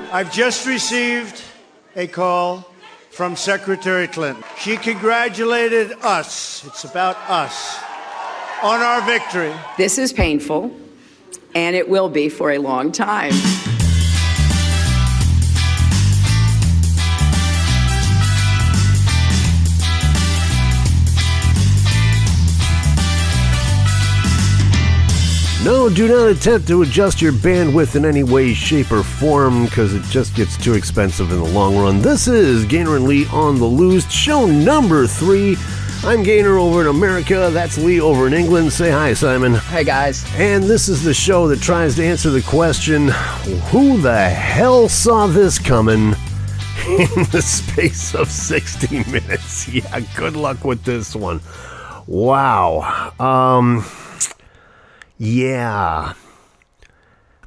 I've just received a call from Secretary Clinton. She congratulated us, it's about us, on our victory. This is painful, and it will be for a long time. No, do not attempt to adjust your bandwidth in any way, shape, or form, because it just gets too expensive in the long run. This is Gaynor and Leigh on the Loose, show number 3. I'm Gaynor over in America. That's Leigh over in England. Say hi, Simon. Hey, guys. And this is the show that tries to answer the question, who the hell saw this coming in the space of 60 minutes? Yeah, good luck with this one. Wow. Yeah.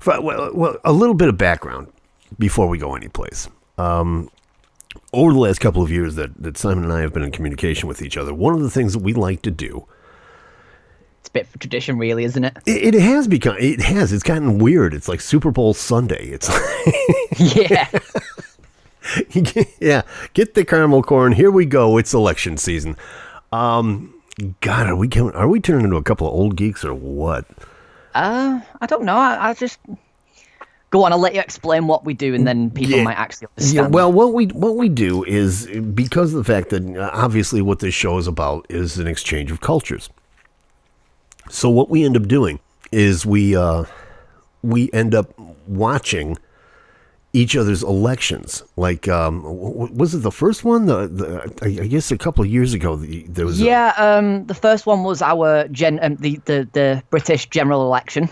Well, a little bit of background before we go anyplace. Over the last couple of years that Simon and I have been in communication with each other, one of the things that we like to do... It's a bit of a tradition, really, isn't it? It has become... It has. It's gotten weird. It's like Super Bowl Sunday. It's Yeah. Yeah. Get the caramel corn. Here we go. It's election season. God, are we turning into a couple of old geeks or what? I don't know. I just go on. I'll let you explain what we do, and then people might actually understand. Yeah. Well, what we do is, because of the fact that obviously what this show is about is an exchange of cultures. So what we end up doing is we end up watching each other's elections. Like, was it the first one? I guess a couple of years ago there was. The first one was our the British general election,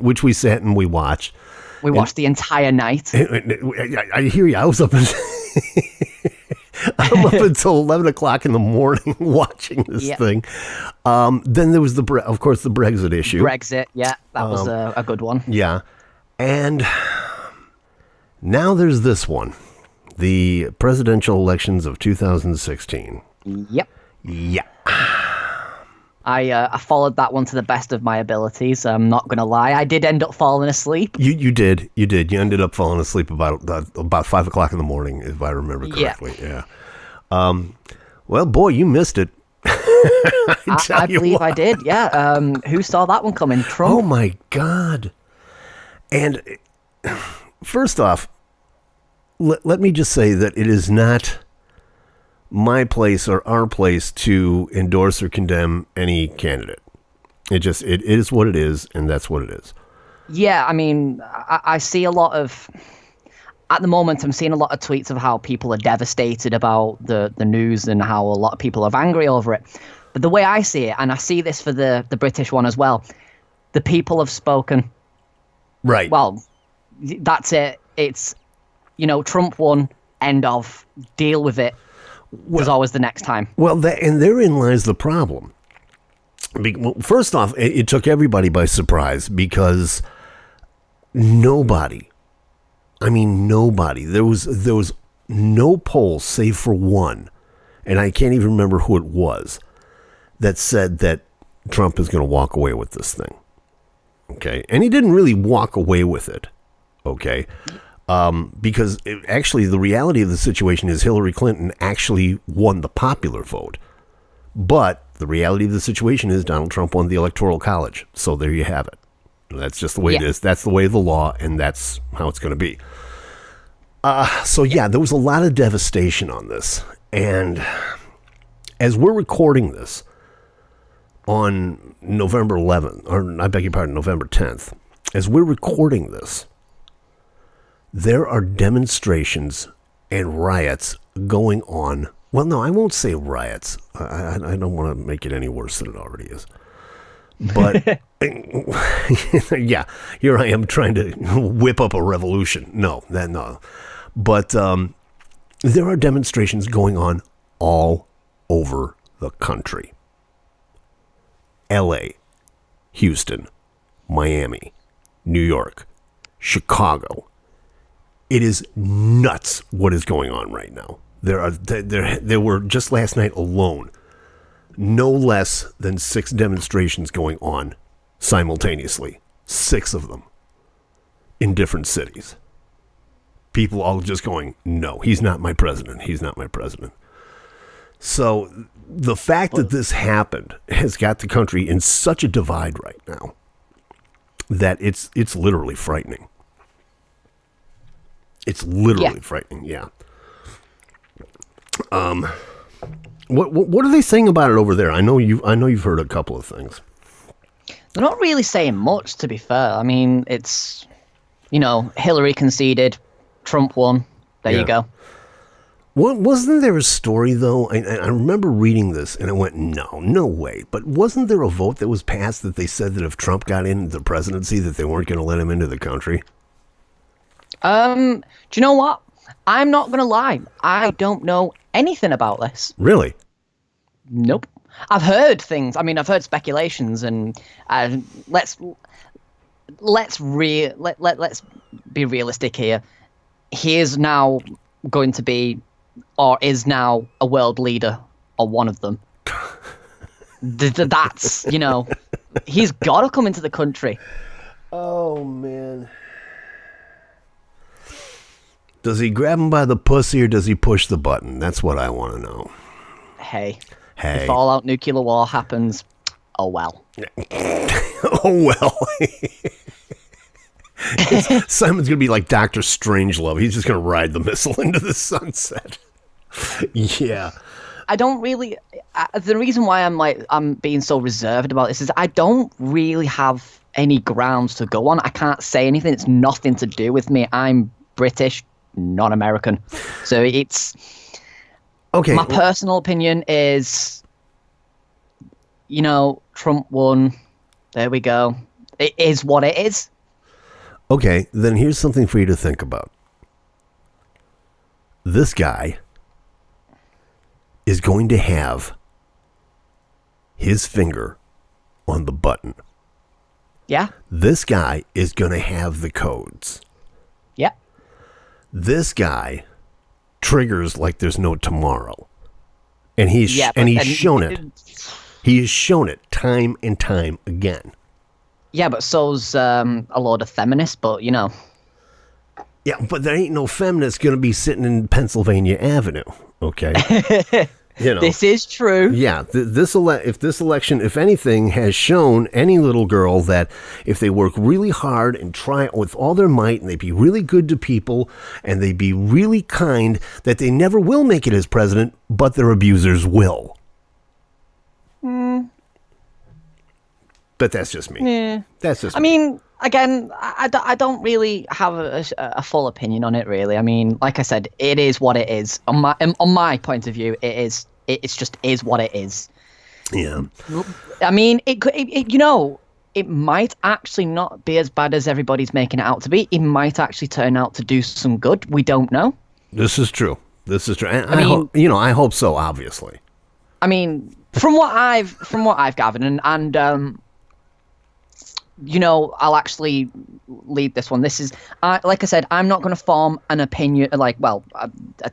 which we sat and we watched. We watched the entire night. I hear you. I was up. I'm up until 11 o'clock in the morning watching this thing. Then there was of course, the Brexit issue. Brexit, yeah, that was a good one. Yeah, and. Now there's this one, the presidential elections of 2016. Yep. Yeah. I followed that one to the best of my abilities. I'm not going to lie. I did end up falling asleep. You did. You ended up falling asleep about 5 o'clock in the morning, if I remember correctly. Yeah. Well, boy, you missed it. I believe I did. Yeah. Who saw that one coming? Trump. Oh my God. And first off, let me just say that it is not my place or our place to endorse or condemn any candidate. It is what it is, and that's what it is. Yeah, I mean, I see a lot of... At the moment, I'm seeing a lot of tweets of how people are devastated about the news and how a lot of people are angry over it. But the way I see it, and I see this for the British one as well, the people have spoken. Right. Well, that's it. It's, Trump won, end of, deal with it. There's always the next time. Well, and therein lies the problem. First off, it took everybody by surprise because nobody, there was no poll save for one, and I can't even remember who it was, that said that Trump is going to walk away with this thing. Okay. And he didn't really walk away with it. Okay. Because actually the reality of the situation is Hillary Clinton actually won the popular vote. But the reality of the situation is Donald Trump won the Electoral College. So there you have it. That's just the way it is. That's the way of the law, and that's how it's going to be. There was a lot of devastation on this. And as we're recording this on November 11th, or I beg your pardon, November 10th, as we're recording this, there are demonstrations and riots going on. Well, no, I won't say riots. I don't want to make it any worse than it already is. But, yeah, here I am trying to whip up a revolution. No. But there are demonstrations going on all over the country. L.A., Houston, Miami, New York, Chicago. It is nuts what is going on right now. There were just last night alone no less than 6 demonstrations going on simultaneously. 6 of them in different cities. People all just going, no, he's not my president. He's not my president. So the fact that this happened has got the country in such a divide right now that it's literally frightening. It's literally frightening, yeah. What are they saying about it over there? I know you've heard a couple of things. They're not really saying much, to be fair. I mean, it's, Hillary conceded, Trump won. There you go. Wasn't there a story, though? I remember reading this, and I went, no way. But wasn't there a vote that was passed that they said that if Trump got into the presidency, that they weren't going to let him into the country? Do you know what? I'm not going to lie. I don't know anything about this. Really? Nope. I've heard things. I mean, I've heard speculations, and let's be realistic here. He is now going to be, or is now, a world leader, or one of them. That's, he's got to come into the country. Oh, man. Does he grab him by the pussy or does he push the button? That's what I want to know. Hey. If all-out nuclear war happens, oh well. Oh well. Simon's going to be like Dr. Strangelove. He's just going to ride the missile into the sunset. Yeah. I don't really... the reason why I'm being so reserved about this is I don't really have any grounds to go on. I can't say anything. It's nothing to do with me. I'm British, not American. So it's... Okay. My personal opinion is, Trump won. There we go. It is what it is. Okay, then here's something for you to think about. This guy is going to have his finger on the button. Yeah. This guy is going to have the codes. Yeah. This guy triggers like there's no tomorrow. And he's shown it. He has shown it time and time again. Yeah, but so's a lot of feminists, but Yeah, but there ain't no feminist going to be sitting in Pennsylvania Avenue, okay? This is true. Yeah, if this election, if anything, has shown any little girl that if they work really hard and try with all their might and they be really good to people and they be really kind, that they never will make it as president, but their abusers will. But that's just me. Yeah. That's just me. I mean, again, I don't really have a full opinion on it, really. I mean, like I said, it is what it is. On my point of view, it's just is what it is. Yeah. I mean, it might actually not be as bad as everybody's making it out to be. It might actually turn out to do some good. We don't know. This is true. And I hope so, obviously. I mean, from what I've gathered, and I'll actually lead this one. This is, like I said, I'm not going to form an opinion.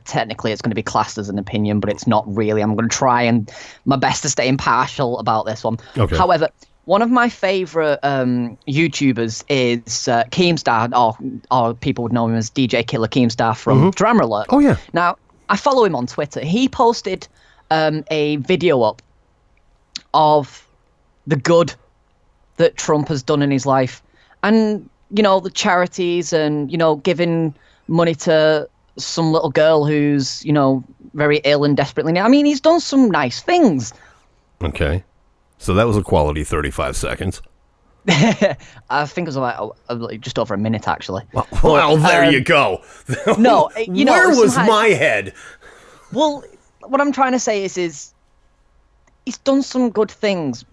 Technically, it's going to be classed as an opinion, but it's not really. I'm going to try and my best to stay impartial about this one. Okay. However, one of my favorite YouTubers is Keemstar, or people would know him as DJ Killer Keemstar from Drama Alert. Oh yeah. Now, I follow him on Twitter. He posted a video up of the good that Trump has done in his life, and the charities, and giving money to some little girl who's very ill and desperately needy. I mean, he's done some nice things. Okay, so that was a quality 35 seconds. I think it was like just over a minute, actually. Well, there you go. No, where was my head? Well, what I'm trying to say is he's done some good things.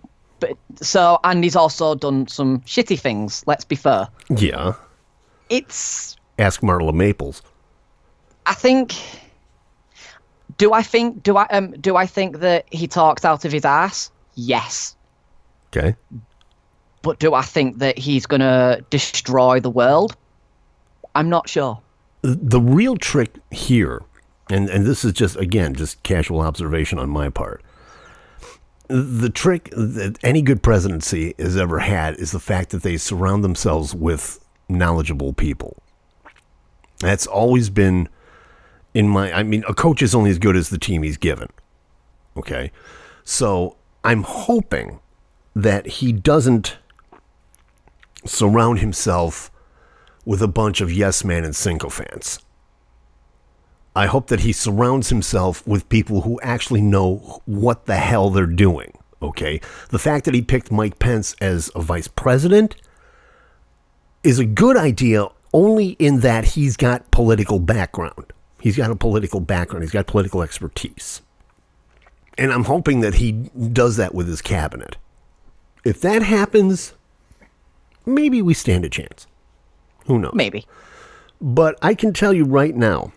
And he's also done some shitty things. Let's be fair. Yeah. Ask Marla Maples. Do I think that he talks out of his ass? Yes. Okay. But do I think that he's gonna destroy the world? I'm not sure. The real trick here, and this is just casual observation on my part, the trick that any good presidency has ever had is the fact that they surround themselves with knowledgeable people. That's always been a coach is only as good as the team he's given. Okay. So I'm hoping that he doesn't surround himself with a bunch of yes man and sycophants. I hope that he surrounds himself with people who actually know what the hell they're doing. Okay. The fact that he picked Mike Pence as a vice president is a good idea only in that he's got political background. He's got a political background. He's got political expertise. And I'm hoping that he does that with his cabinet. If that happens, maybe we stand a chance. Who knows? Maybe. But I can tell you right now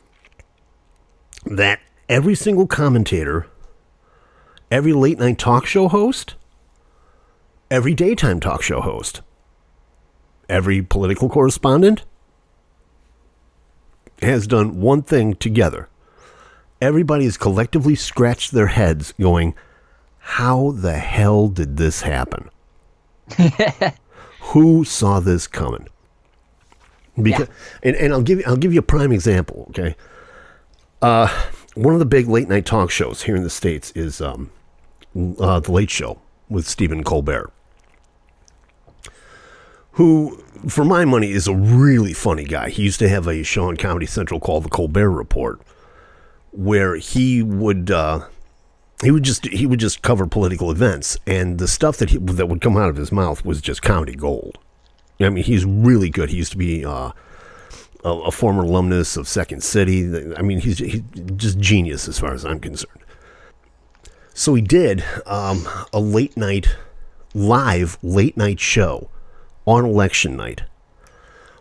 that every single commentator, every late night talk show host, every daytime talk show host, every political correspondent has done one thing together. Everybody has collectively scratched their heads going, how the hell did this happen? Who saw this coming? Because, and I'll give you a prime example, okay? One of the big late night talk shows here in the States is The Late Show with Stephen Colbert, who, for my money, is a really funny guy. He used to have a show on Comedy Central called The Colbert Report, where he would just cover political events, and the stuff that would come out of his mouth was just comedy gold. I mean, he's really good. He used to be a former alumnus of Second City. I mean, he's just genius as far as I'm concerned. So he did a live late night show on election night,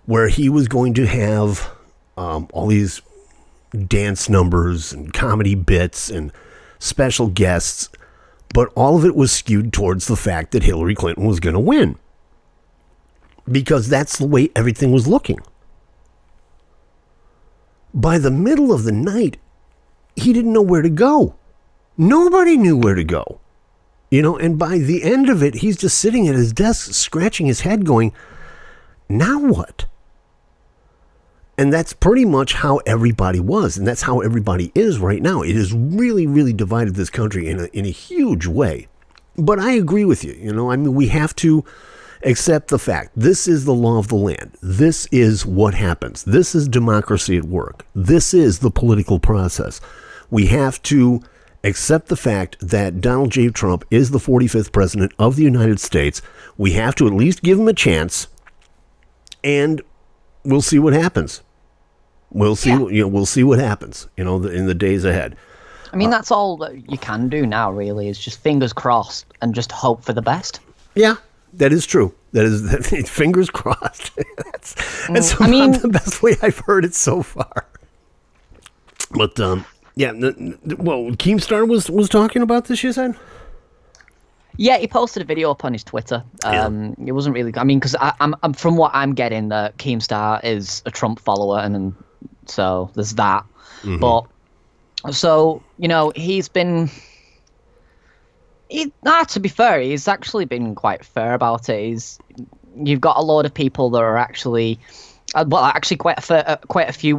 where he was going to have all these dance numbers and comedy bits and special guests, but all of it was skewed towards the fact that Hillary Clinton was going to win, because that's the way everything was looking. By the middle of the night, he didn't know where to go. Nobody knew where to go. And by the end of it, he's just sitting at his desk, scratching his head going, now what? And that's pretty much how everybody was. And that's how everybody is right now. It has really, really divided this country in a huge way. But I agree with you. We have to accept the fact. This is the law of the land. This is what happens. This is democracy at work. This is the political process. We have to accept the fact that Donald J. Trump is the 45th president of the United States. We have to at least give him a chance, and we'll see what happens. We'll see. We'll see what happens. In the days ahead. I mean, that's all that you can do now. Really, is just fingers crossed and just hope for the best. Yeah, that is true. That is fingers crossed. that's about the best way I've heard it so far. But yeah. Well, Keemstar was talking about this. You said. Yeah, he posted a video up on his Twitter. It wasn't really. I mean, because I'm from what I'm getting, that Keemstar is a Trump follower, and so there's that. Mm-hmm. But so he's been. To be fair, he's actually been quite fair about it. You've got a lot of people that are actually, quite a few.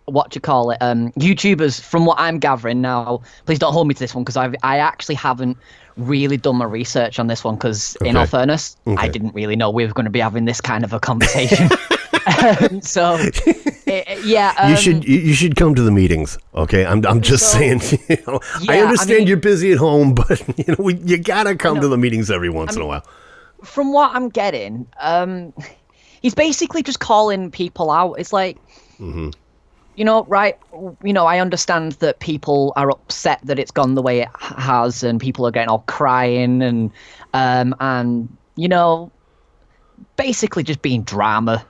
YouTubers, from what I'm gathering now. Please don't hold me to this one, because I actually haven't really done my research on this one, because in all fairness, I didn't really know we were going to be having this kind of a conversation. You should come to the meetings. Okay, I'm just saying. I understand you're busy at home, but you gotta come to the meetings every once in a while. From what I'm getting, he's basically just calling people out. It's like. Mm-hmm. I understand that people are upset that it's gone the way it has, and people are getting all crying and basically just being drama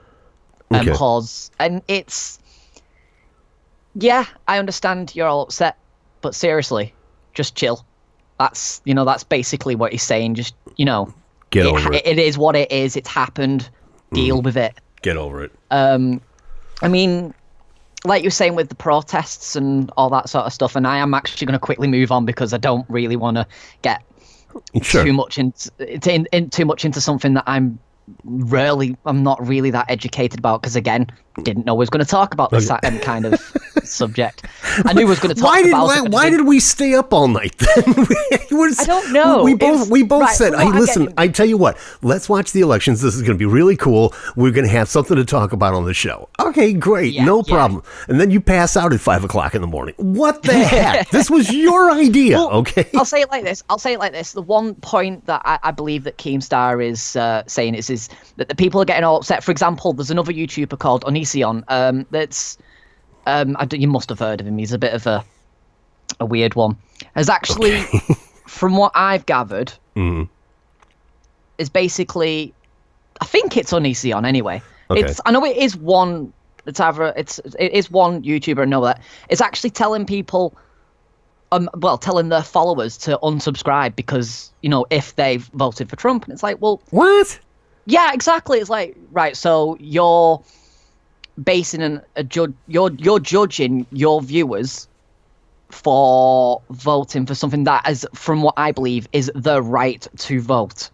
and pause. And it's, I understand you're all upset, but seriously, just chill. That's basically what he's saying. Just, get over it. It is what it is. It's happened. Deal with it. Get over it. I mean, like you were saying with the protests and all that sort of stuff, and I am actually going to quickly move on because I don't really want to get too much into something that I'm not really that educated about, because again, didn't know we was going to talk about this kind of subject. I knew we was going to talk about it. Why did we stay up all night then? I don't know. We both said, "Hey, listen, I tell you what, let's watch the elections. This is going to be really cool. We're going to have something to talk about on the show." Okay, great, no problem. And then you pass out at 5 o'clock in the morning. What the heck? This was your idea, okay? I'll say it like this. The one point that I believe that Keemstar is saying is that the people are getting all upset. For example, there's another YouTuber called Onision. That's you must have heard of him. He's a bit of a weird one. Has actually, from what I've gathered, is basically, I think it's Onision anyway. Okay. I know it is one. It is one YouTuber. I know that it's actually telling people, telling their followers to unsubscribe because if they've voted for Trump, and it's like, well, what? Yeah, exactly. It's like, right, so you're basing you're judging your viewers for voting for something that is, from what I believe, is the right to vote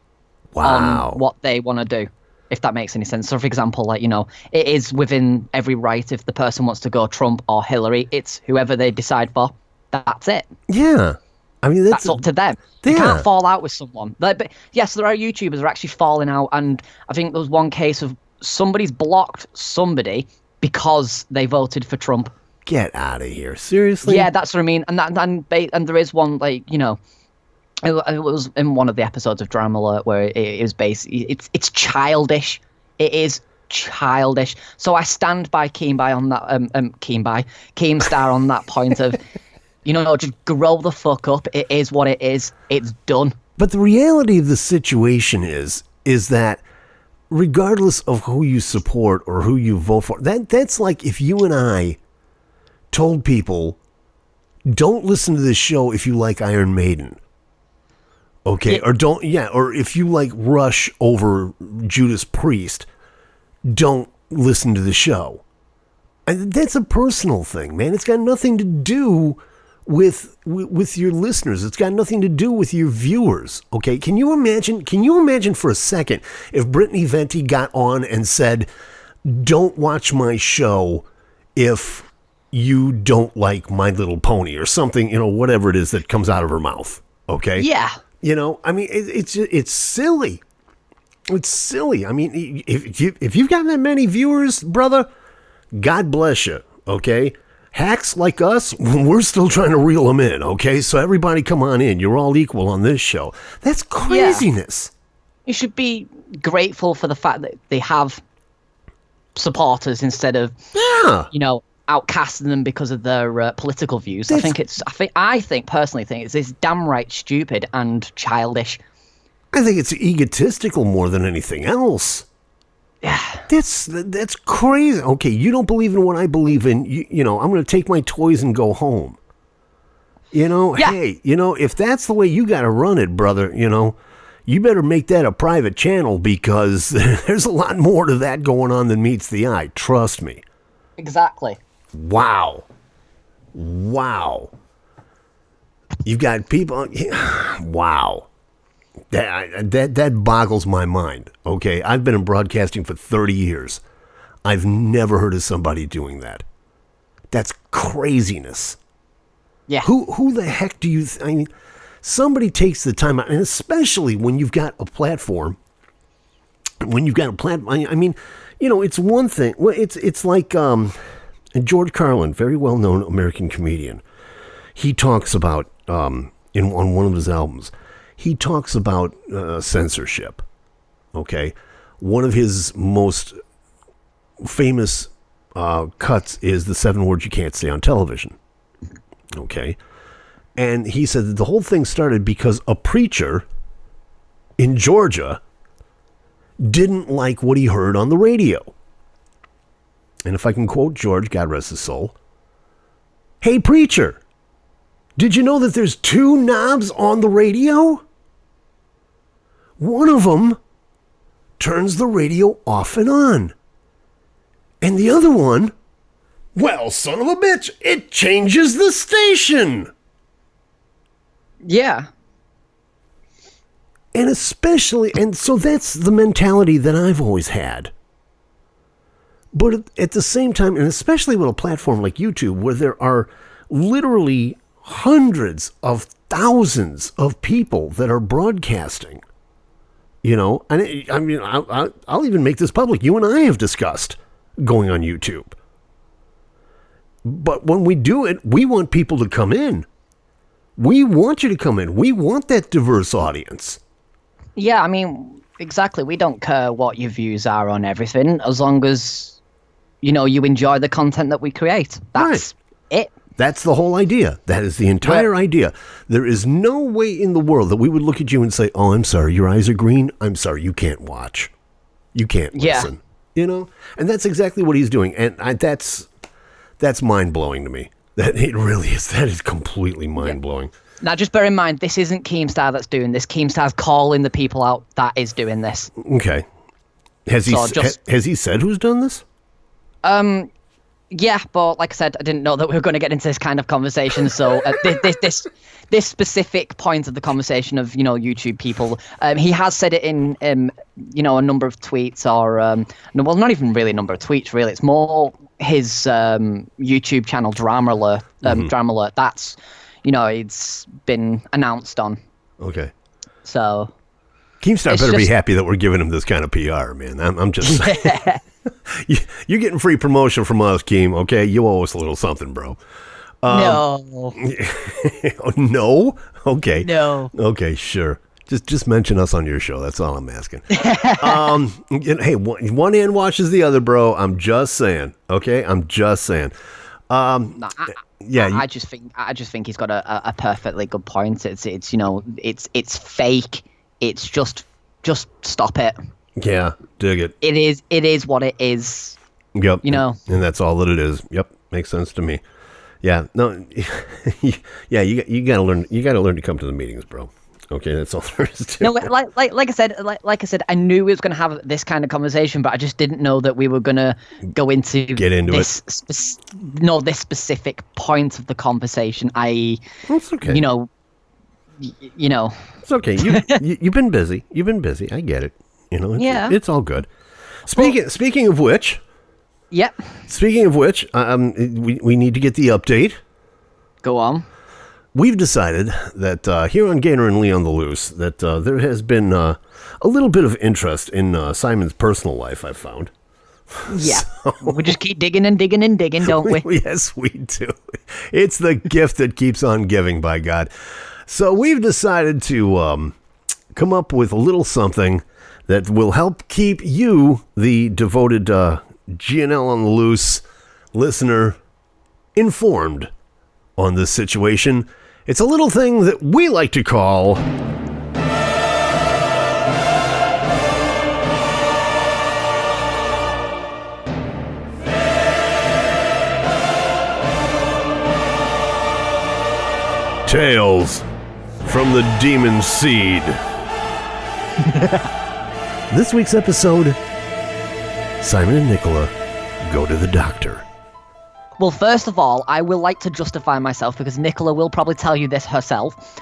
on what they want to do, if that makes any sense. So, for example, it is within every right if the person wants to go Trump or Hillary, it's whoever they decide for. That's it. Yeah. I mean, that's up to them. They can't fall out with someone. But yes, there are YouTubers who are actually falling out, and I think there was one case of somebody's blocked somebody because they voted for Trump. Get out of here! Seriously? Yeah, that's what I mean. And there is one, it was in one of the episodes of Drama Alert where it was based. It's childish. It is childish. So I stand by Keemstar on that point of. Just grow the fuck up. It is what it is. It's done. But the reality of the situation is that regardless of who you support or who you vote for, that's like if you and I told people, don't listen to this show if you like Iron Maiden. Okay? Yeah. Or if you like Rush over Judas Priest, don't listen to the show. And that's a personal thing, man. It's got nothing to do with your listeners. It's got nothing to do with your viewers. Okay, can you imagine for a second if Brittany Venti got on and said, "Don't watch my show if you don't like My Little Pony," or something, whatever it is that comes out of her mouth. Okay. Yeah. I mean, it's silly. It's silly. I mean, if you've got that many viewers, brother, God bless you. Okay. Hacks like us, we're still trying to reel them in, okay? So everybody come on in. You're all equal on this show. That's craziness. Yeah. You should be grateful for the fact that they have supporters instead of, outcasting them because of their political views. I personally think it's damn right stupid and childish. I think it's egotistical more than anything else. Yeah, that's crazy. Okay, you don't believe in what I believe in. I'm going to take my toys and go home. Yeah. Hey, if that's the way you got to run it, brother, you better make that a private channel because there's a lot more to that going on than meets the eye. Trust me. Exactly. Wow. You've got people. Wow. That boggles my mind. Okay, I've been in broadcasting for 30 years. I've never heard of somebody doing that. That's craziness. Yeah. Who the heck do you? I mean, somebody takes the time out, and especially when you've got a platform. I mean, it's one thing. Well, it's like George Carlin, very well-known American comedian. He talks about on one of his albums. He talks about censorship, okay? One of his most famous cuts is the 7 words you can't say on television, okay? And he said that the whole thing started because a preacher in Georgia didn't like what he heard on the radio. And if I can quote George, God rest his soul, "Hey, preacher, did you know that there's 2 knobs on the radio? One of them turns the radio off and on. And the other one Well, son of a bitch, it changes the station. Yeah. And so that's the mentality that I've always had. But at the same time, and especially with a platform like YouTube, where there are literally hundreds of thousands of people that are broadcasting, and I mean, I'll even make this public. You and I have discussed going on YouTube. But when we do it, we want people to come in. We want you to come in. We want that diverse audience. Yeah, I mean, exactly. We don't care what your views are on everything, as long as, you enjoy the content that we create. That's it. That's the whole idea. That is the entire idea. There is no way in the world that we would look at you and say, oh, I'm sorry, your eyes are green. I'm sorry, you can't watch. You can't listen. And that's exactly what he's doing. And that's mind-blowing to me. That it really is. That is completely mind-blowing. Now, just bear in mind, this isn't Keemstar that's doing this. Keemstar's calling the people out that is doing this. Okay. Has he said who's done this? Yeah, but like I said, I didn't know that we were going to get into this kind of conversation. So this specific point of the conversation of YouTube people, he has said it in a number of tweets or well, not even really a number of tweets. Really, it's more his YouTube channel Drama Alert. Drama Alert. That's it's been announced on. Okay. So Keemstar better be happy that we're giving him this kind of PR, man. I'm just saying. You're getting free promotion from us, Keem, okay? You owe us a little something, bro. No. No? Okay. No. Okay, sure. Just mention us on your show. That's all I'm asking. Hey, one hand washes the other, bro. I'm just saying. Okay? I'm just saying. No, I just think he's got a perfectly good point. It's fake. It's just stop it. Yeah, dig it. It is what it is. Yep. And that's all that it is. Yep, makes sense to me. Yeah, no, yeah, you gotta learn. You gotta learn to come to the meetings, bro. Okay, that's all there is to it. No, like I said, I knew we was gonna have this kind of conversation, but I just didn't know that we were gonna get into this specific point of the conversation. That's okay. It's okay. You've been busy. You've been busy. I get it. It's all good. Speaking of which. Yep. Speaking of which, we need to get the update. Go on. We've decided that here on Gator and Leigh on the Loose that there has been a little bit of interest in Simon's personal life, I've found. Yeah. So, we just keep digging and digging and digging, don't we? Yes, we do. It's the gift that keeps on giving, by God. So we've decided to come up with a little something that will help keep you, the devoted GNL on the Loose listener, informed on this situation. It's a little thing that we like to call Tales from the Demon Seed. This week's episode, Simon and Nicola go to the doctor. Well, first of all, I will like to justify myself because Nicola will probably tell you this herself.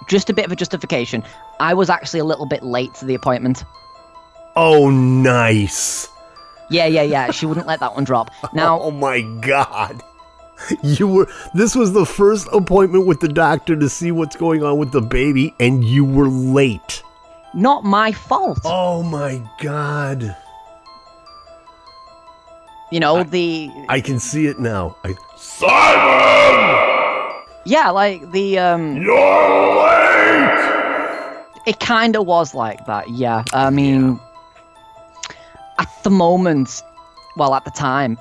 Just a bit of a justification. I was actually a little bit late to the appointment. Oh, nice. Yeah. She wouldn't let that one drop. Now, oh my God. This was the first appointment with the doctor to see what's going on with the baby, and you were late. Not my fault. Oh my God. I can see it now. Simon! Yeah, like the You're late! It kind of was like that, yeah. I mean, at the moment, well, at the time,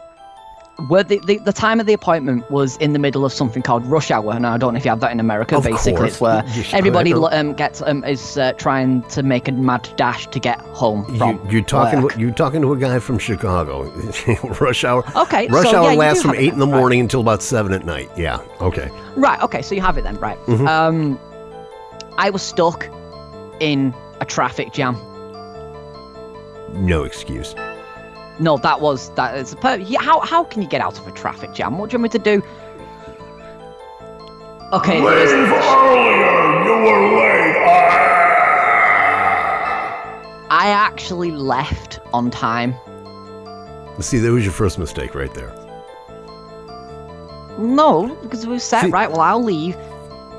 where the time of the appointment was in the middle of something called rush hour. Now, I don't know if you have that in America. Of basically, course. It's where everybody is trying to make a mad dash to get home from You're talking work. you're talking to a guy from Chicago. Rush hour. Okay, Rush so, hour yeah, lasts you do from have 8 in the it, right. morning until about 7 at night. Yeah. Okay. Right. Okay. So you have it then, right? Mm-hmm. I was stuck in a traffic jam. No excuse. No, that is how can you get out of a traffic jam? What do you want me to do? Okay, Leave earlier! You were late! I actually left on time. See, that was your first mistake right there. No, because we said, right, well, I'll leave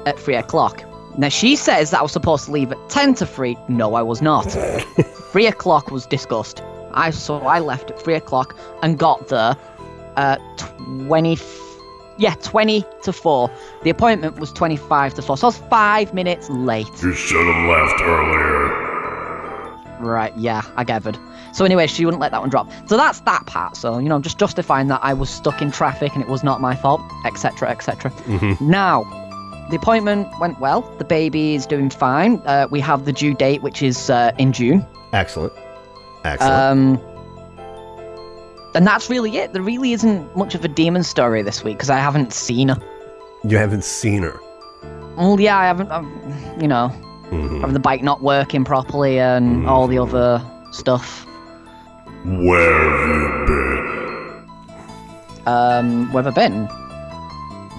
at 3 o'clock. Now, she says that I was supposed to leave at 10 to 3. No, I was not. 3 o'clock was discussed. So I left at 3 o'clock and got there 20 to 4. The appointment was 25 to 4, so I was 5 minutes late. You should have left earlier. Right, yeah, I gathered. So anyway, she wouldn't let that one drop. So that's that part. So, you know, just justifying that I was stuck in traffic and it was not my fault, etc., etc. Mm-hmm. Now, the appointment went well. The baby is doing fine. We have the due date, which is in June. Excellent. Excellent. And that's really it. There really isn't much of a demon story this week because I haven't seen her. You haven't seen her. Well, yeah, I haven't, you know, having the bike not working properly and all the other stuff. Where have you been? Where have I been?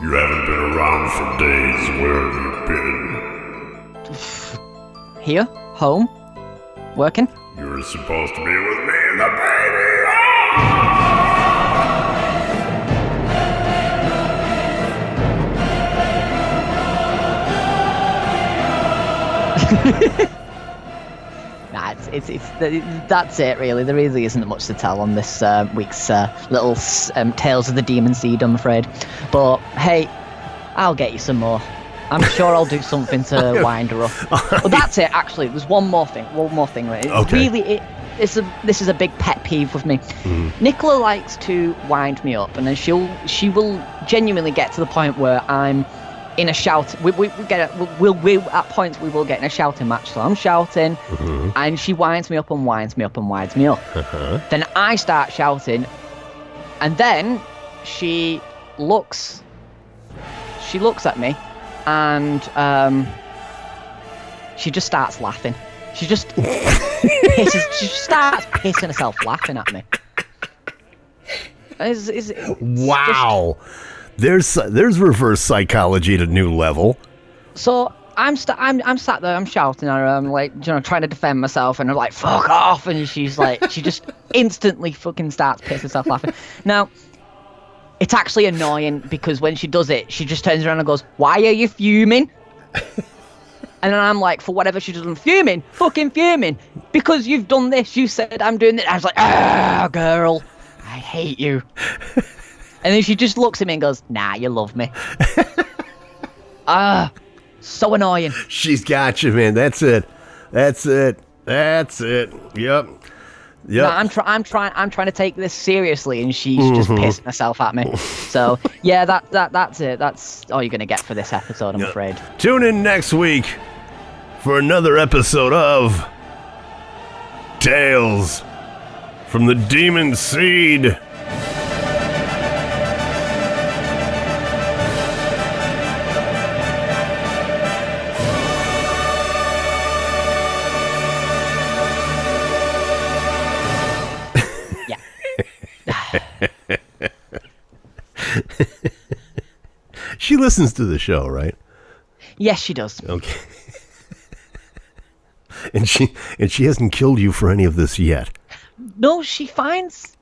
You haven't been around for days. Where have you been? Here? Home? Working? You were supposed to be with me and the baby. Nah, that's it really. There really isn't much to tell on this week's little Tales of the Demon Seed, I'm afraid. But hey, I'll get you some more. I'm sure I'll do something to wind her up. But that's it. Actually, there's one more thing. Right? Okay. This is a big pet peeve with me. Nicola likes to wind me up, and then she will genuinely get to the point where I'm in a shout. We at points we will get in a shouting match. So I'm shouting, and she winds me up and winds me up and winds me up. Then I start shouting, and then she looks at me, and she just starts laughing. She just she starts pissing herself laughing at me. Wow. There's reverse psychology at a new level. So I'm sat there, I'm shouting at her, I'm like, you know, trying to defend myself, and I'm like, fuck off, and she's like, she just instantly fucking starts pissing herself laughing. Now, it's actually annoying because when she does it, she just turns around and goes, "Why are you fuming?" And then I'm like, for whatever she does, I'm fuming, fucking fuming, because you've done this. You said I'm doing this. I was like, ah, girl, I hate you. And then she just looks at me and goes, "Nah, you love me." So annoying. She's got you, man. That's it. Yep. No, I'm trying to take this seriously, and she's just pissing herself at me. So yeah, that's it. That's all you're gonna get for this episode, I'm afraid. Tune in next week for another episode of Tales from the Demon Seed. She listens to the show, right? Yes, she does. Okay. and she hasn't killed you for any of this yet. No, she finds.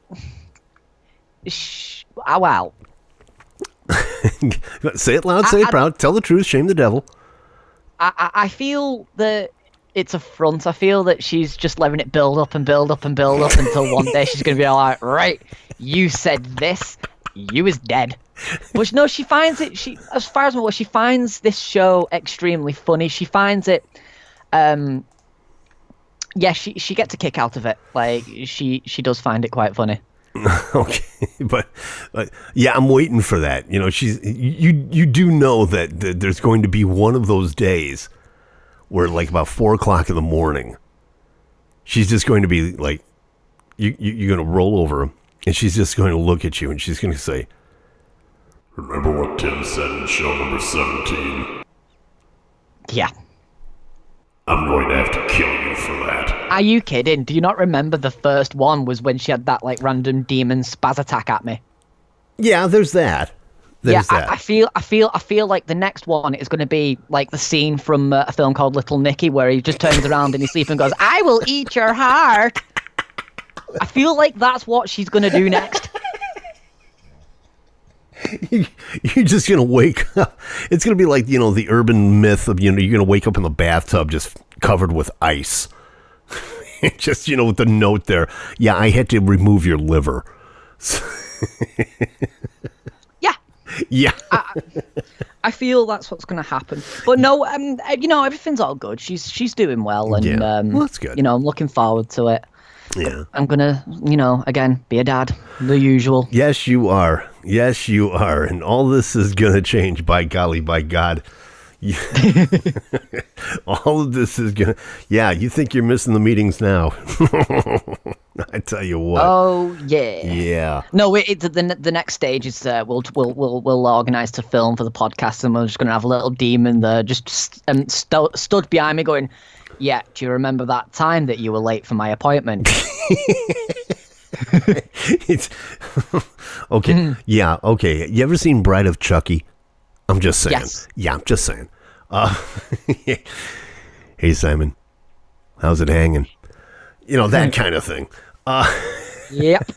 Wow. Say it loud, say it proud. Tell the truth, shame the devil. I feel that it's a front. I feel that she's just letting it build up and build up and build up until one day she's going to be like, right, you said this, you is dead. But no, she finds it, as far as I'm aware, she finds this show extremely funny. She finds it, she gets a kick out of it. Like, she does find it quite funny. Okay, but yeah, I'm waiting for that. You know, you do know that there's going to be one of those days where, like, about 4 o'clock in the morning, she's just going to be like, you're going to roll over, and she's just going to look at you, and she's going to say, "Remember what Tim said in show number 17? Yeah. I'm going to have to kill you for that. Are you kidding? Do you not remember the first one was when she had that like random demon spaz attack at me? Yeah, there's that. I feel like the next one is going to be like the scene from a film called Little Nicky, where he just turns around in his sleep and goes, "I will eat your heart." I feel like that's what she's going to do next. You're just going to wake up. It's going to be like, the urban myth of, you're going to wake up in the bathtub just covered with ice. Just, with the note there. Yeah, I had to remove your liver. Yeah. Yeah. I feel that's what's going to happen. But no, everything's all good. She's doing well. And, well, that's good. I'm looking forward to it. Yeah. I'm going to, again, be a dad. The usual. Yes, you are. Yes, you are. And all this is going to change, by golly, by God. All of this is going to... Yeah, you think you're missing the meetings now. I tell you what. Oh, yeah. Yeah. No, the next stage is we'll organise to film for the podcast, and we're just going to have a little demon there just stood behind me going, "Yeah, do you remember that time that you were late for my appointment?" It's okay. Yeah, okay. You ever seen Bride of Chucky? I'm just saying. Yes. Yeah, I'm just saying. Hey, Simon, how's it hanging? That kind of thing. Yep.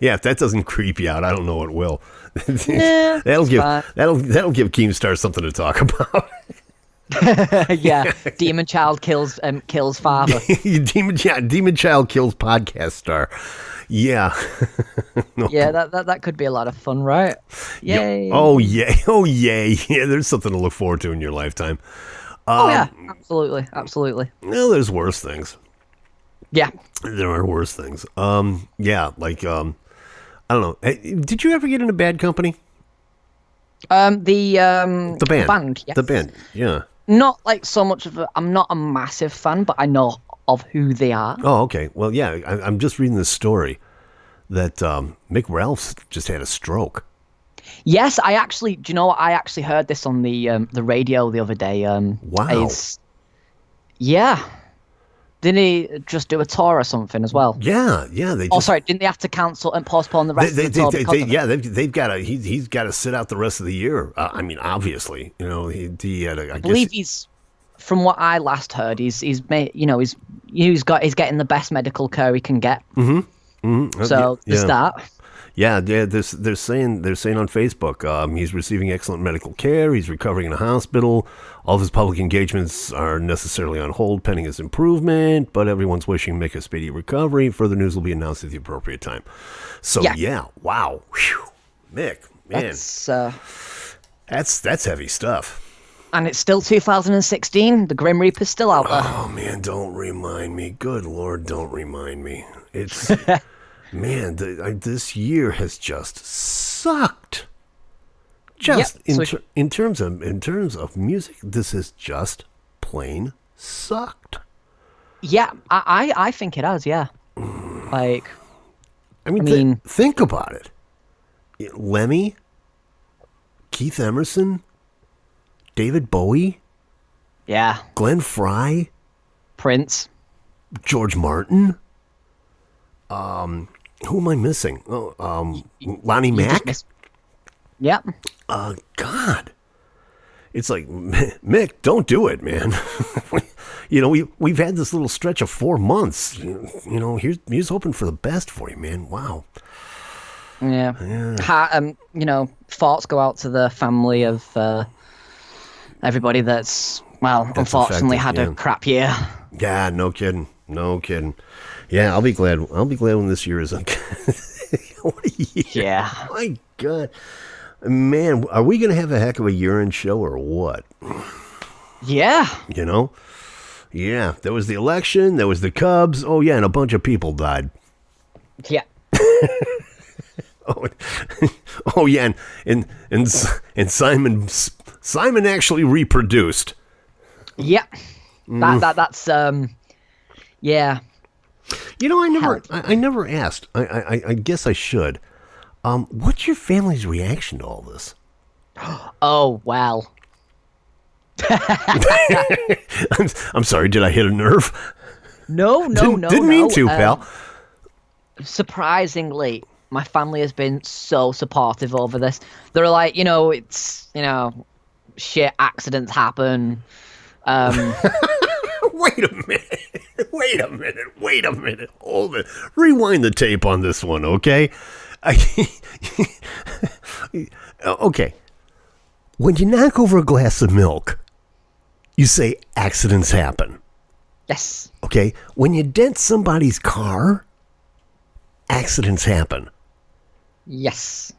Yeah, if that doesn't creep you out, I don't know what will. Nah, that'll give Keemstar something to talk about. Yeah, demon child kills father. Demon child kills podcast star. Yeah. No. Yeah, that could be a lot of fun, right? Yay. Oh yay. Yeah, there's something to look forward to in your lifetime. Oh yeah, absolutely. Well, there's worse things. Yeah. There are worse things. Yeah, like I don't know. Hey, did you ever get into Bad Company? The band, yes. The band, yeah. Not like so much of I'm not a massive fan, but I know of who they are. Oh, okay. Well, yeah, I'm just reading this story that Mick Ralphs just had a stroke. Yes, I actually heard this on the radio the other day. Wow. Yeah. Didn't he just do a tour or something as well? Yeah. Didn't they have to cancel and postpone the rest of the tour because of it? They've got to. He's got to sit out the rest of the year. I mean, obviously, he had. I believe guess he's. From what I last heard, he's getting the best medical care he can get. So there's that. Yeah, they're saying on Facebook, he's receiving excellent medical care. He's recovering in a hospital. All of his public engagements are necessarily on hold pending his improvement, but everyone's wishing Mick a speedy recovery. Further news will be announced at the appropriate time. So yeah wow, whew. Mick, man, that's heavy stuff. And it's still 2016. The Grim Reaper's still out there. Oh man, don't remind me. Good Lord, don't remind me. It's man, this year has just sucked. Just in terms of music, this has just plain sucked. Yeah, I think it has. Yeah, like I mean, think about it. Lemmy, Keith Emerson, David Bowie, yeah, Glenn Frey, Prince, George Martin. Who am I missing? Lonnie Mack. Yep. God, it's like, Mick, don't do it, man. We've had this little stretch of 4 months. Here's hoping for the best for you, man. Wow. Yeah. Thoughts go out to the family of everybody that's unfortunately affected, had a crap year. Yeah, no kidding. Yeah, I'll be glad when this year is okay. What a year. Yeah. My God. Man, are we going to have a heck of a year-end show or what? Yeah. Yeah, there was the election, there was the Cubs. Oh, yeah, and a bunch of people died. Yeah. Oh yeah, and Simon actually reproduced. Yeah. That's yeah. I never asked. I guess I should. What's your family's reaction to all this? Oh, well. I'm sorry, did I hit a nerve? No, Didn't mean to, pal. Surprisingly, my family has been so supportive over this. They're like, it's, shit, accidents happen. Wait a minute. Hold it. Rewind the tape on this one, okay? Okay. When you knock over a glass of milk, you say accidents happen. Yes. Okay? When you dent somebody's car, accidents happen. Yes.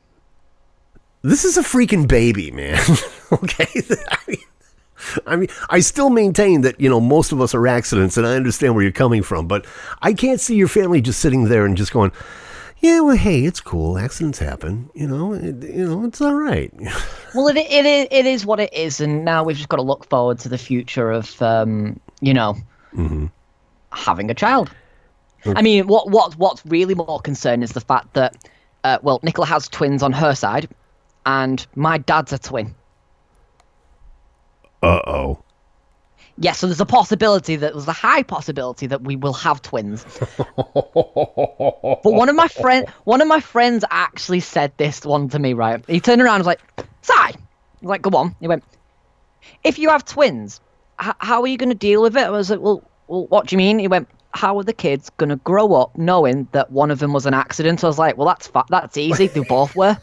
This is a freaking baby, man. Okay? I mean, I still maintain that, most of us are accidents, and I understand where you're coming from, but I can't see your family just sitting there and just going, yeah, well, hey, it's cool. Accidents happen. It's all right. Well, it is what it is, and now we've just got to look forward to the future of, having a child. I mean, what's really more concerning is the fact that, Nicola has twins on her side, and my dad's a twin. Uh-oh. Yeah, so there's a high possibility that we will have twins. But one of my friends actually said this one to me, right? He turned around and was like, Si. I was like, go on. He went, if you have twins, how are you going to deal with it? I was like, well, what do you mean? He went, how are the kids going to grow up knowing that one of them was an accident? I was like, well, that's easy. They both were.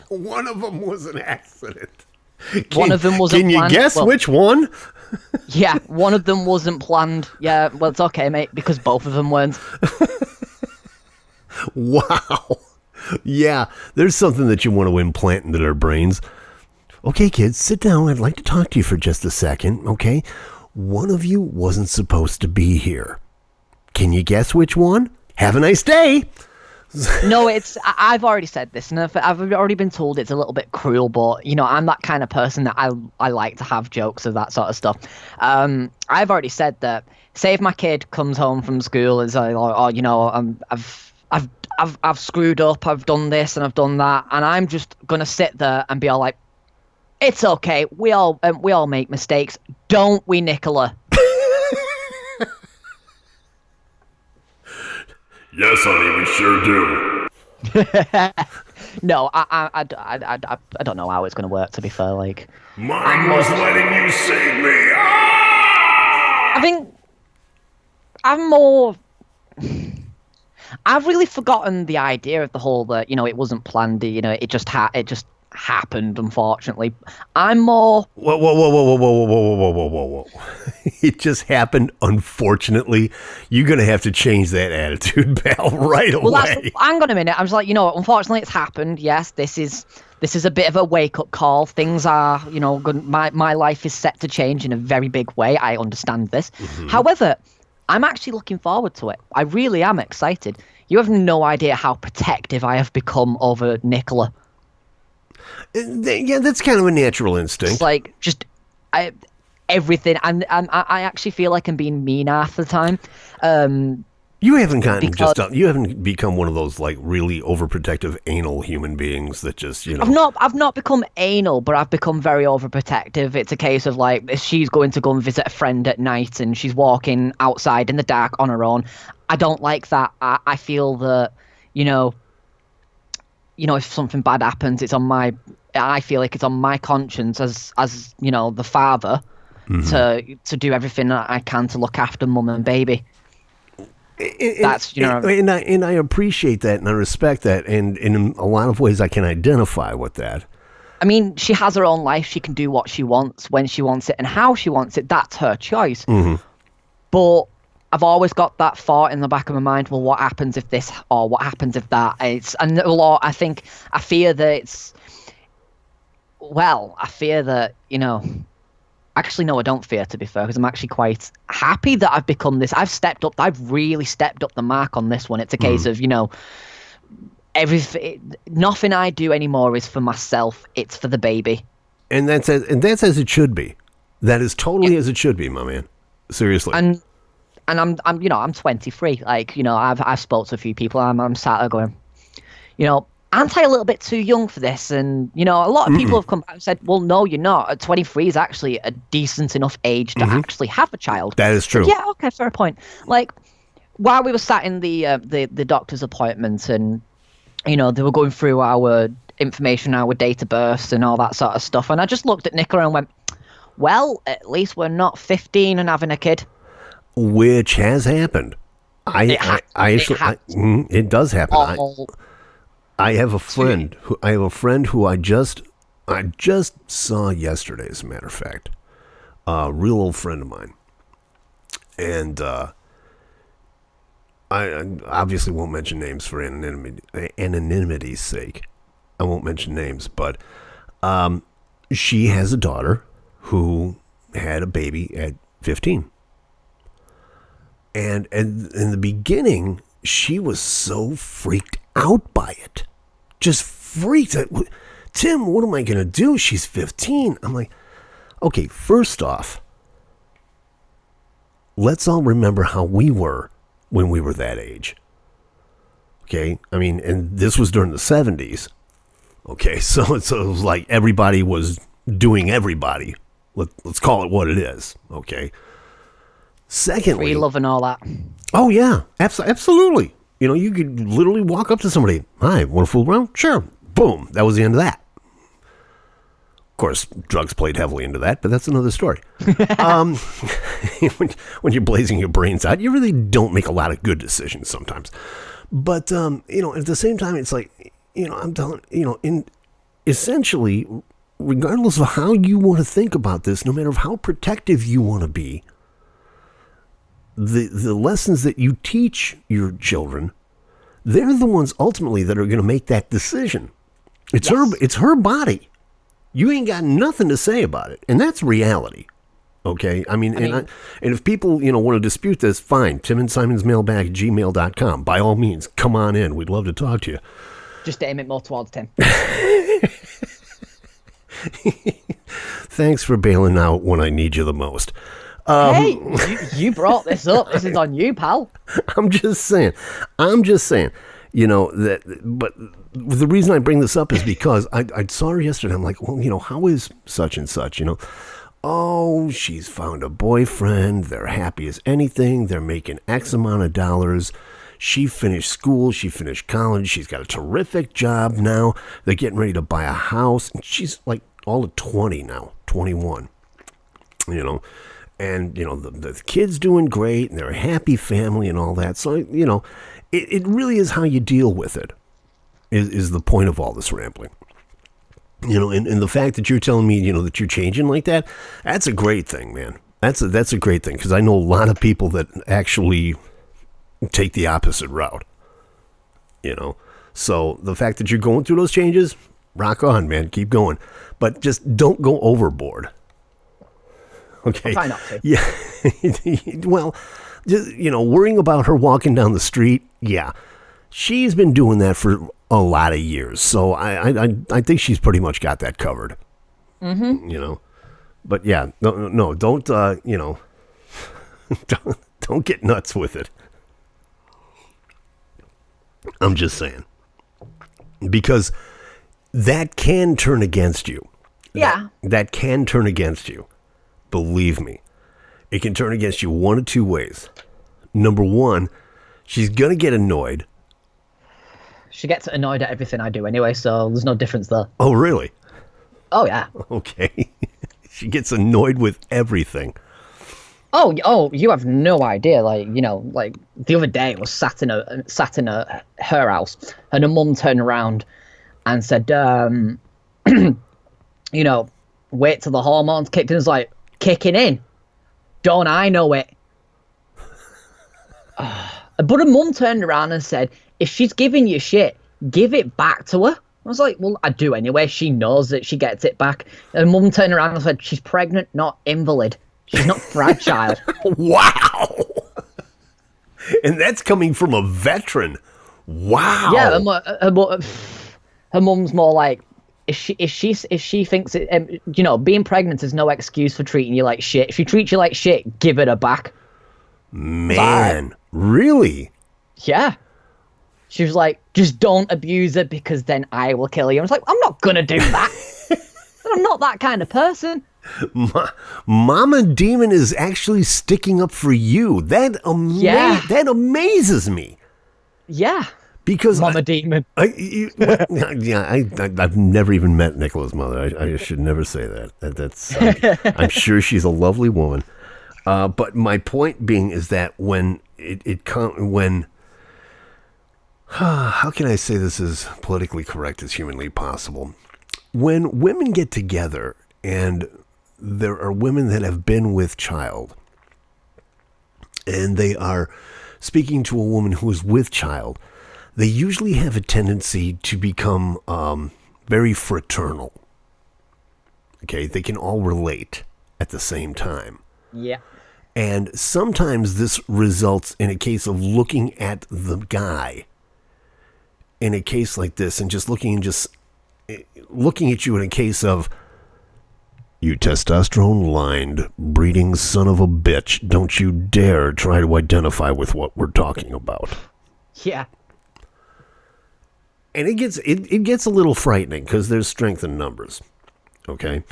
One of them was an accident. One of them wasn't planned. Can you guess which one? Yeah, one of them wasn't planned. Yeah, well, it's okay, mate, because both of them weren't. Wow. Yeah, there's something that you want to implant into their brains. Okay, kids, sit down. I'd like to talk to you for just a second, okay? One of you wasn't supposed to be here. Can you guess which one? Have a nice day. No, I've already said this, and I've already been told it's a little bit cruel, but, I'm that kind of person that I like to have jokes of that sort of stuff. I've already said that, say if my kid comes home from school and says, I've screwed up, I've done this and I've done that, and I'm just going to sit there and be all like, it's okay, we all make mistakes, don't we, Nicola? Yes, honey, we sure do. No, I don't know how it's going to work, to be fair. Like, mine was letting you save me. Ah! I think I've really forgotten the idea of the whole that, it wasn't planned, it just happened, unfortunately. I'm more... Whoa. It just happened, unfortunately. You're going to have to change that attitude, pal, right away. Hang on a minute. I'm just like, unfortunately it's happened. Yes, this is a bit of a wake-up call. Things are, good. My life is set to change in a very big way. I understand this. Mm-hmm. However, I'm actually looking forward to it. I really am excited. You have no idea how protective I have become over Nicola. Yeah, that's kind of a natural instinct. It's like everything, and I actually feel like I'm being mean half the time. You haven't you haven't become one of those like really overprotective anal human beings that just I've not become anal, but I've become very overprotective. It's a case of like if she's going to go and visit a friend at night and she's walking outside in the dark on her own. I don't like that. I feel that if something bad happens, I feel like it's on my conscience as the father to do everything that I can to look after mum and baby. And I appreciate that and I respect that, and in a lot of ways I can identify with that. I mean, she has her own life. She can do what she wants, when she wants it, and how she wants it. That's her choice. Mm-hmm. But I've always got that thought in the back of my mind. Well, what happens if this or what happens if that? I fear that Actually, no, I don't fear, to be fair, because I'm actually quite happy that I've become this. I've really stepped up the mark on this one. It's a case of, nothing I do anymore is for myself. It's for the baby. And that's as it should be. That is totally as it should be, my man. Seriously. And I'm 23. Like, I've spoke to a few people. I'm sat there going, aren't I a little bit too young for this? And, you know, a lot of people have come back and said, well, no, you're not. At 23 is actually a decent enough age to actually have a child. That is true. Yeah, okay, fair point. Like, while we were sat in the doctor's appointment and, you know, they were going through our information, our date of birth and all that sort of stuff, and I just looked at Nicola and went, well, at least we're not 15 and having a kid. Which has happened. It does happen. I have a friend who I just saw yesterday, as a matter of fact, a real old friend of mine, and I obviously won't mention names for anonymity's sake. I won't mention names, but she has a daughter who had a baby at 15. And in the beginning, she was so freaked out by it. Just freaked out. Tim, what am I going to do? She's 15. I'm like, okay, first off, let's all remember how we were when we were that age. Okay? I mean, and this was during the 70s. Okay, so it was like everybody was doing everybody. Let's call it what it is. Okay? Secondly, free love and all that. Oh yeah, absolutely. You know, you could literally walk up to somebody. Hi, want to fool around? Sure. Boom. That was the end of that. Of course, drugs played heavily into that, but that's another story. When you're blazing your brains out, you really don't make a lot of good decisions sometimes. But you know, at the same time, it's like, you know, I'm telling essentially, regardless of how you want to think about this, no matter how protective you want to be. The lessons that you teach your children, they're the ones ultimately that are going to make that decision. It's her body. You ain't got nothing to say about it, and that's reality. Okay, I mean, and if people want to dispute this, fine. Tim and Simon's mailbag at gmail.com. By all means, come on in. We'd love to talk to you. Just aim it more towards Tim. Thanks for bailing out when I need you the most. Hey, you brought this up. This is on you, pal. I'm just saying, you know, that, but the reason I bring this up is because I saw her yesterday. I'm like, well, you know, how is such and such, you know? Oh, she's found a boyfriend. They're happy as anything. They're making X amount of dollars. She finished school. She finished college. She's got a terrific job now. They're getting ready to buy a house. And she's like all of 20 now, 21, you know. And, you know, the kid's doing great, and they're a happy family and all that. So, you know, it really is how you deal with it is the point of all this rambling. You know, and the fact that you're telling me, you know, that you're changing like that, that's a great thing, man. That's a great thing, because I know a lot of people that actually take the opposite route, you know. So the fact that you're going through those changes, rock on, man. Keep going. But just don't go overboard. Okay. Try not to. Yeah. Well, just, you know, worrying about her walking down the street. Yeah. She's been doing that for a lot of years. So I think she's pretty much got that covered. Mm-hmm. You know, but yeah, no, don't, you know, don't get nuts with it. I'm just saying, because that can turn against you. Yeah. That can turn against you. Believe me, it can turn against you one of two ways. Number one, she's going to get annoyed. She gets annoyed at everything I do anyway, so there's no difference there. Oh, really? Oh, yeah. Okay. She gets annoyed with everything. Oh, you have no idea. Like, you know, like the other day I was sat in her house, and her mum turned around and said, you know, wait till the hormones kicked in. It's like, kicking in? Don't I know it? But her mum turned around and said, if she's giving you shit, give it back to her. I was like, well, I do anyway. She knows that she gets it back. And mum turned around and said, she's pregnant, not invalid. She's not fragile. Wow. And that's coming from a veteran. Wow. Yeah, her mum's more like, if she thinks it, you know, being pregnant is no excuse for treating you like shit. If she treats you like shit, give it her back. Man, really? Yeah. She was like, just don't abuse her because then I will kill you. I was like, I'm not gonna do that. I'm not that kind of person. Mama Demon is actually sticking up for you. That amazes me. Yeah. Because Mama Demon. I've never even met Nicola's mother. I should never say that. I'm sure she's a lovely woman. But my point being is that when how can I say this as politically correct as humanly possible? When women get together and there are women that have been with child and they are speaking to a woman who is with child, they usually have a tendency to become very fraternal. Okay, they can all relate at the same time. Yeah. And sometimes this results in a case of looking at the guy in a case like this and just looking at you in a case of, you testosterone-lined, breeding son of a bitch, don't you dare try to identify with what we're talking about. Yeah. And it gets a little frightening because there's strength in numbers. Okay?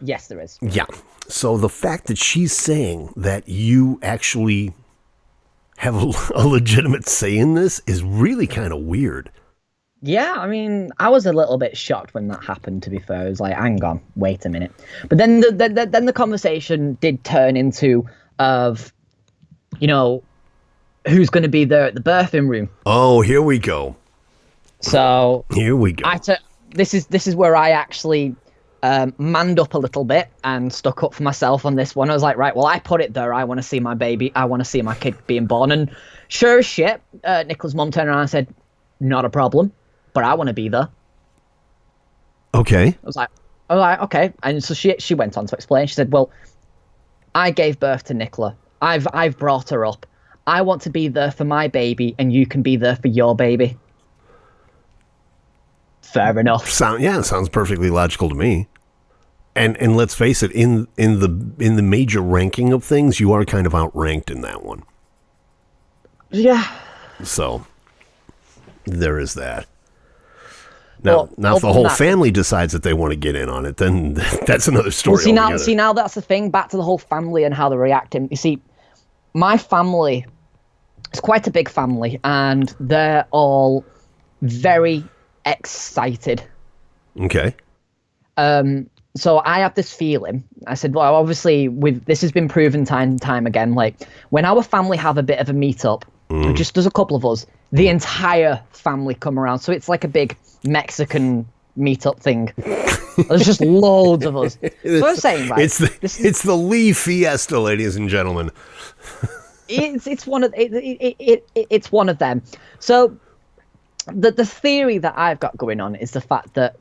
Yes, there is. Yeah. So the fact that she's saying that you actually have a legitimate say in this is really kind of weird. Yeah, I mean, I was a little bit shocked when that happened, to be fair. I was like, hang on, wait a minute. But then the conversation did turn into, who's going to be there at the birthing room. Oh, here we go. So here we go. This is where I actually manned up a little bit and stuck up for myself on this one. I was like, right, well, I put it there. I want to see my baby. I want to see my kid being born. And sure as shit, Nicola's mum turned around and said, not a problem, but I want to be there. Okay. I was like, okay. And so she went on to explain. She said, well, I gave birth to Nicola. I've brought her up. I want to be there for my baby, and you can be there for your baby. Fair enough. Sounds perfectly logical to me. And let's face it, in the major ranking of things, you are kind of outranked in that one. Yeah. So there is that. Now, Well, if the whole family decides that they want to get in on it, then that's another story. Well, now that's the thing. Back to the whole family and how they're reacting. You see, my family is quite a big family, and they're all very excited. Okay. So I have this feeling. I said, well, obviously, this has been proven time and time again. Like when our family have a bit of a meetup, just there's a couple of us, the entire family come around. So it's like a big Mexican meetup thing. There's just loads of us. So I'm saying, right? It's the Leigh Fiesta, ladies and gentlemen. It's one of them. So the theory that I've got going on is the fact that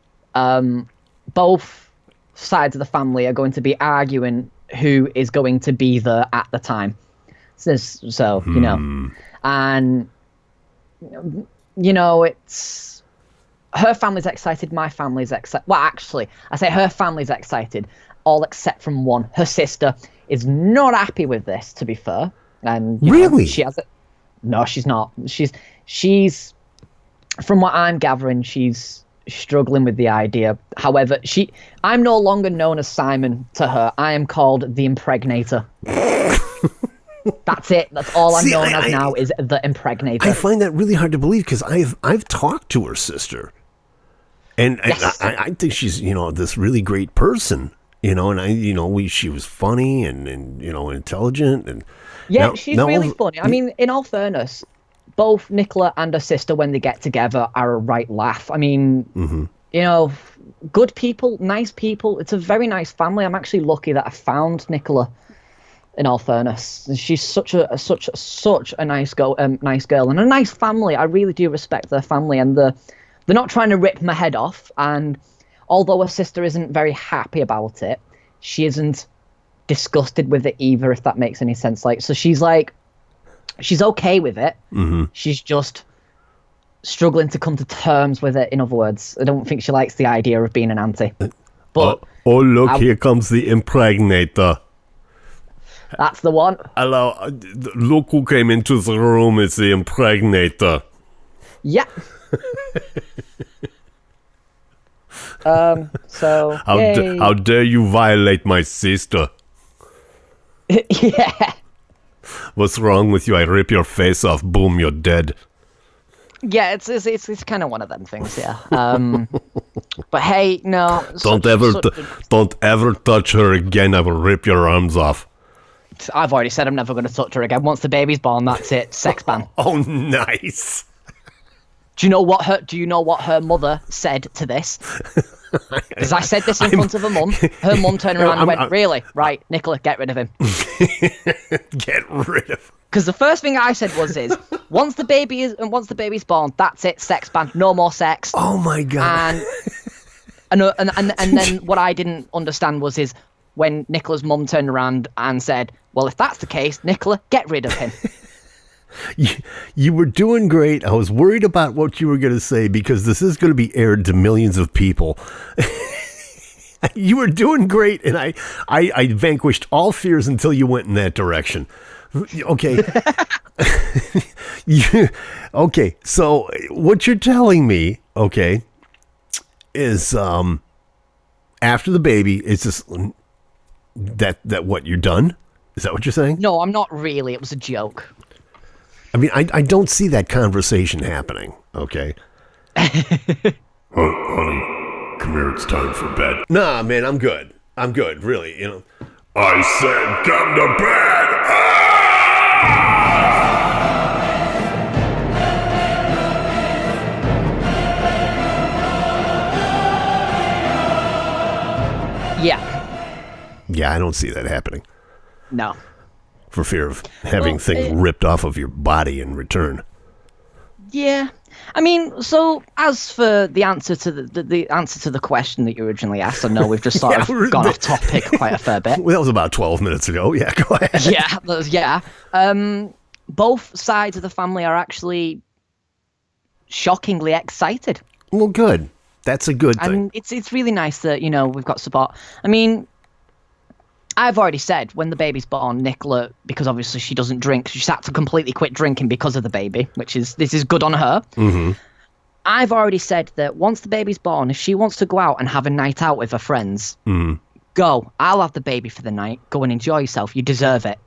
both sides of the family are going to be arguing who is going to be there at the time. So you know, and you know, it's her family's excited, my family's excited. Well, actually, I say her family's excited, all except from one. Her sister is not happy with this, to be fair. And really, she has it. No, she's not. She's from what I'm gathering, she's struggling with the idea. However, I'm no longer known as Simon to her. I am called the Impregnator. That's it. That's all I'm known as now is the Impregnator. I find that really hard to believe because I've talked to her sister, and yes. I think she's this really great person. And she was funny and intelligent and she's really funny. I mean, in all fairness, both Nicola and her sister, when they get together, are a right laugh. I mean, good people, nice people. It's a very nice family. I'm actually lucky that I found Nicola. In all fairness, she's such a nice girl, and a nice family. I really do respect their family, and they're not trying to rip my head off. And although her sister isn't very happy about it, she isn't disgusted with it either. If that makes any sense, so she's okay with it. Mm-hmm. She's just struggling to come to terms with it. In other words, I don't think she likes the idea of being an auntie. But look, here comes the Impregnator. That's the one. Hello, look who came into the room. It's the Impregnator. Yeah. So How dare you violate my sister? yeah. What's wrong with you? I rip your face off. Boom, you're dead. Yeah, it's kind of one of them things, yeah. But hey, no. Don't ever touch her again. I will rip your arms off. I've already said I'm never going to touch her again. Once the baby's born, that's it. Sex ban. Oh, nice. Do you know what her mother said to this? Because I said this in front of her mum. Her mum turned around and went, "Really? Right, Nicola, get rid of him." Get rid of him. Because the first thing I said was, once the baby's born, that's it. Sex ban. No more sex. Oh my god. And then what I didn't understand was when Nicola's mum turned around and said, "Well, if that's the case, Nicola, get rid of him." You were doing great. I was worried about what you were going to say because this is going to be aired to millions of people. You were doing great, and I vanquished all fears until you went in that direction. Okay. Okay, so what you're telling me, okay, is after the baby, it's just that what, you're done? Is that what you're saying? No, I'm not really. It was a joke. I mean, I don't see that conversation happening, okay? Honey, come here, it's time for bed. Nah, man, I'm good. I'm good, really, you know. I said come to bed! Yeah. Yeah, I don't see that happening. No. For fear of having things ripped off of your body in return. Yeah. I mean, so as for the answer to the answer to the question that you originally asked, I know we've just sort of gone off topic quite a fair bit. Well, that was about 12 minutes ago. Yeah, go ahead. Yeah. Both sides of the family are actually shockingly excited. Well, good. That's a good thing. And it's really nice that, we've got support. I mean, I've already said when the baby's born, Nicola, because obviously she doesn't drink, she's had to completely quit drinking because of the baby, this is good on her. Mm-hmm. I've already said that once the baby's born, if she wants to go out and have a night out with her friends, go. I'll have the baby for the night. Go and enjoy yourself. You deserve it.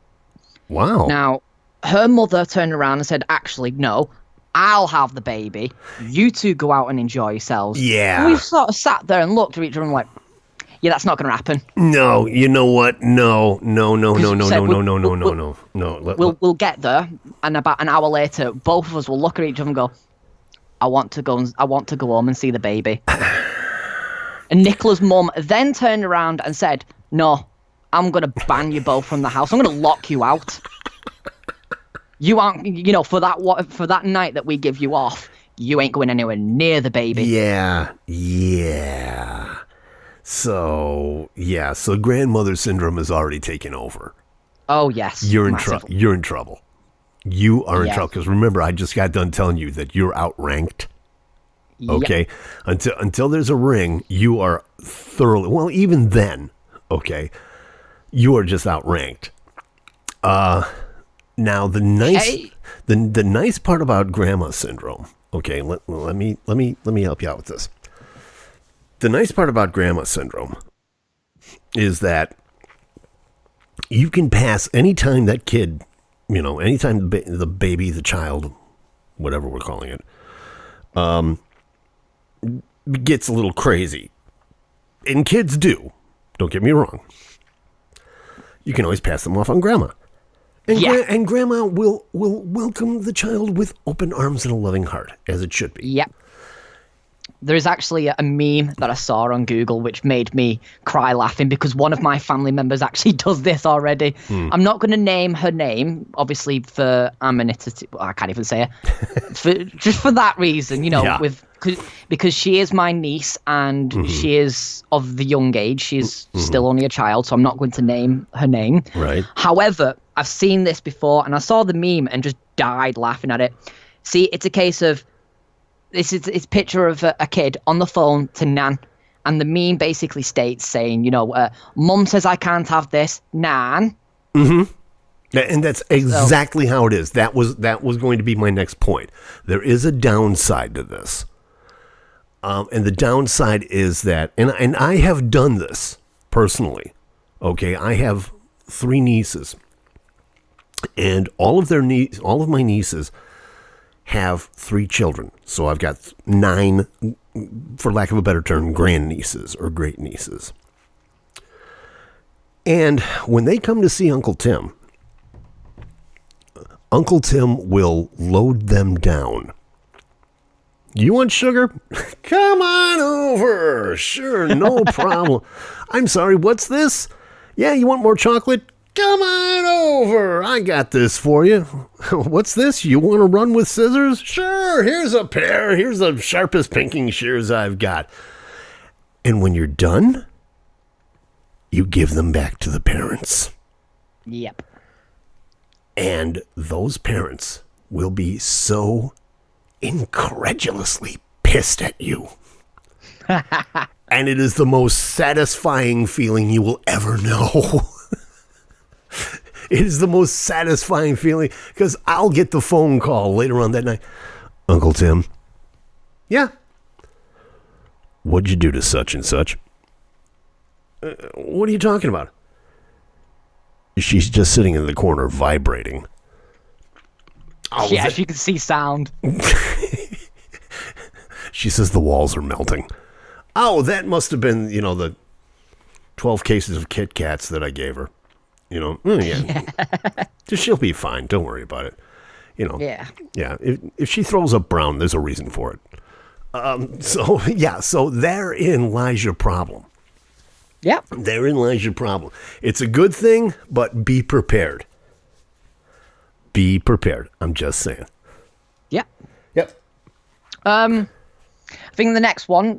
Wow. Now, her mother turned around and said, actually, no, I'll have the baby. You two go out and enjoy yourselves. Yeah. And we've sort of sat there and looked at each other and like, yeah, that's not going to happen. No, you know what? No. We'll get there, and about an hour later, both of us will look at each other and go, I want to go home and see the baby. And Nicola's mum then turned around and said, no, I'm going to ban you both from the house. I'm going to lock you out. You aren't, for that night that we give you off, you ain't going anywhere near the baby. Yeah. So grandmother syndrome is already taken over. Oh, yes. You're in trouble. You're in trouble. You are in trouble. Because remember, I just got done telling you that you're outranked. Okay? Yep. Until there's a ring, you are thoroughly... Well, even then, okay, you are just outranked. Now, the nice part about grandma syndrome, okay, let me help you out with this. The nice part about grandma syndrome is that you can pass anytime that kid, anytime the baby, the child, whatever we're calling it, gets a little crazy. And kids do. Don't get me wrong. You can always pass them off on grandma. And grandma will welcome the child with open arms and a loving heart, as it should be. Yep. There's actually a meme that I saw on Google which made me cry laughing because one of my family members actually does this already. I'm not going to name her name, obviously for amenity. I can't even say it. Just for that reason, because she is my niece and she is of the young age. She's still only a child, so I'm not going to name her name. Right. However, I've seen this before and I saw the meme and just died laughing at it. See, it's a case of it's a picture of a kid on the phone to Nan, and the meme basically states saying, Mum says I can't have this, Nan. And that's exactly how it is. That was going to be my next point. There is a downside to this. And the downside is that, and I have done this personally. Okay, I have 3 nieces, and all of my nieces have 3 children. So I've got 9, for lack of a better term, grandnieces or great nieces. And when they come to see Uncle Tim will load them down. You want sugar? Come on over. Sure, no problem. I'm sorry, what's this? Yeah, you want more chocolate? Come on over. I got this for you. What's this? You want to run with scissors? Sure, here's a pair. Here's the sharpest pinking shears I've got. And when you're done, you give them back to the parents. Yep. And those parents will be so incredulously pissed at you. And it is the most satisfying feeling you will ever know. It is the most satisfying feeling because I'll get the phone call later on that night. Uncle Tim. Yeah. What'd you do to such and such? What are you talking about? She's just sitting in the corner vibrating. Oh, yeah, she can see sound. She says the walls are melting. Oh, that must have been, the 12 cases of Kit Kats that I gave her. Yeah. She'll be fine. Don't worry about it. Yeah. Yeah. If she throws up brown, there's a reason for it. So therein lies your problem. Yep. Therein lies your problem. It's a good thing, but be prepared. Be prepared. I'm just saying. Yep. Yep. I think the next one,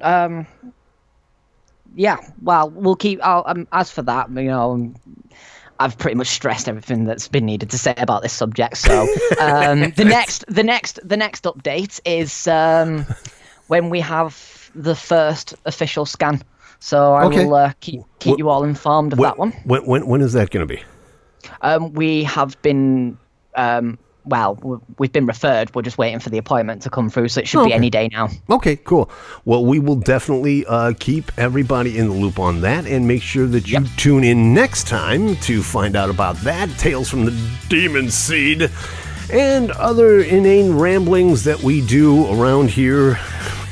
yeah, well, we'll keep, as for that, I've pretty much stressed everything that's been needed to say about this subject. So, the next update is, when we have the first official scan. So I will keep you all informed of that one. When is that going to be? We have been, we've been referred. We're just waiting for the appointment to come through, so it should be any day now. Okay, cool. Well, we will definitely keep everybody in the loop on that and make sure that you tune in next time to find out about that, Tales from the Demon Seed, and other inane ramblings that we do around here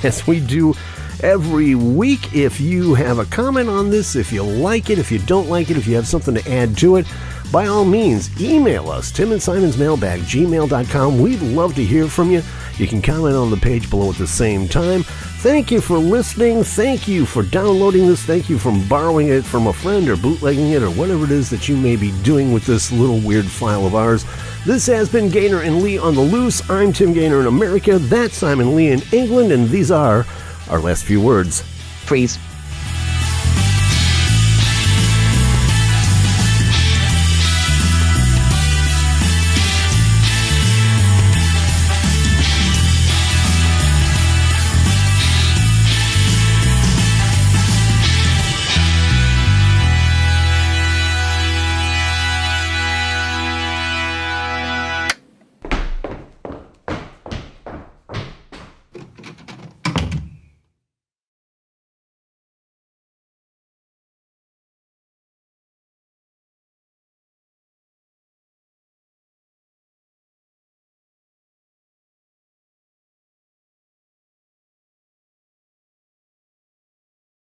as we do every week. If you have a comment on this, if you like it, if you don't like it, if you have something to add to it, by all means, email us, timandsimonsmailbag@gmail.com. We'd love to hear from you. You can comment on the page below at the same time. Thank you for listening. Thank you for downloading this. Thank you for borrowing it from a friend or bootlegging it or whatever it is that you may be doing with this little weird file of ours. This has been Gaynor and Leigh on the Loose. I'm Tim Gaynor in America. That's Simon Leigh in England. And these are our last few words. Freeze.